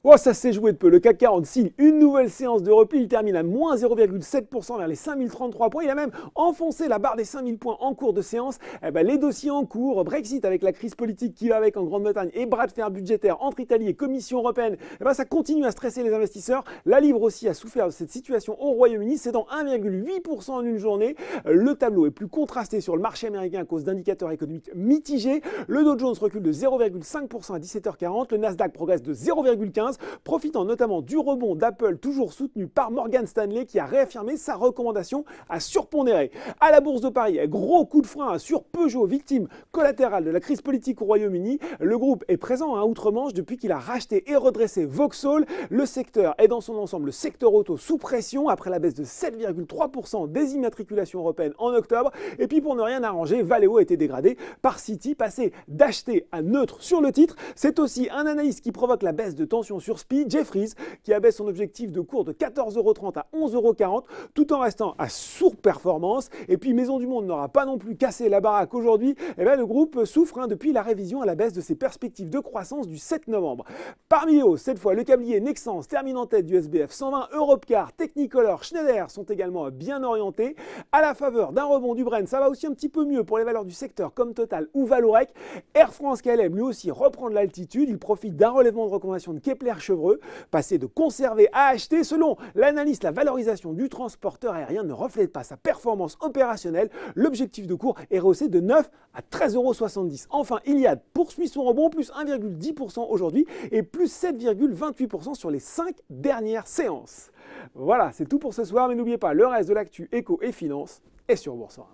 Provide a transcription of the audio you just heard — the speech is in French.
Oh, ça s'est joué de peu. Le CAC 40 signe une nouvelle séance de repli. Il termine à moins 0,7% vers les 5033 points. Il a même enfoncé la barre des 5000 points en cours de séance. Les dossiers en cours, Brexit avec la crise politique qui va avec en Grande-Bretagne et bras de fer budgétaire entre Italie et Commission européenne, ça continue à stresser les investisseurs. La livre aussi a souffert de cette situation au Royaume-Uni, cédant 1,8% en une journée. Le tableau est plus contrasté sur le marché américain à cause d'indicateurs économiques mitigés. Le Dow Jones recule de 0,5% à 17h40. Le Nasdaq progresse de 0,15%. Profitant notamment du rebond d'Apple, toujours soutenu par Morgan Stanley, qui a réaffirmé sa recommandation à surpondérer. À la Bourse de Paris, gros coup de frein sur Peugeot, victime collatérale de la crise politique au Royaume-Uni. Le groupe est présent à outre-Manche depuis qu'il a racheté et redressé Vauxhall. Le secteur est dans son ensemble, le secteur auto, sous pression après la baisse de 7,3% des immatriculations européennes en octobre. Et puis pour ne rien arranger, Valeo a été dégradé par Citi, passé d'acheter à neutre sur le titre. C'est aussi un analyste qui provoque la baisse de tension sur SPI, Jefferies, qui abaisse son objectif de cours de 14,30 € à 11,40 € tout en restant à sous-performance. Et puis Maison du Monde n'aura pas non plus cassé la baraque aujourd'hui. Le groupe souffre depuis la révision à la baisse de ses perspectives de croissance du 7 novembre. Parmi les hausses, cette fois, le câblier Nexans termine en tête du SBF 120, Europcar, Technicolor, Schneider sont également bien orientés. À la faveur d'un rebond du Brent, ça va aussi un petit peu mieux pour les valeurs du secteur comme Total ou Valorec. Air France KLM lui aussi reprend de l'altitude. Il profite d'un relèvement de recommandation de Kepler-Chevreux, passé de conserver à acheter. Selon l'analyste, la valorisation du transporteur aérien ne reflète pas sa performance opérationnelle. L'objectif de cours est rehaussé de 9 à 13,70 €. Enfin, Iliad poursuit son rebond, plus 1,10% aujourd'hui et plus 7,28% sur les 5 dernières séances. Voilà, c'est tout pour ce soir, mais n'oubliez pas, le reste de l'actu éco et finance est sur Boursorama.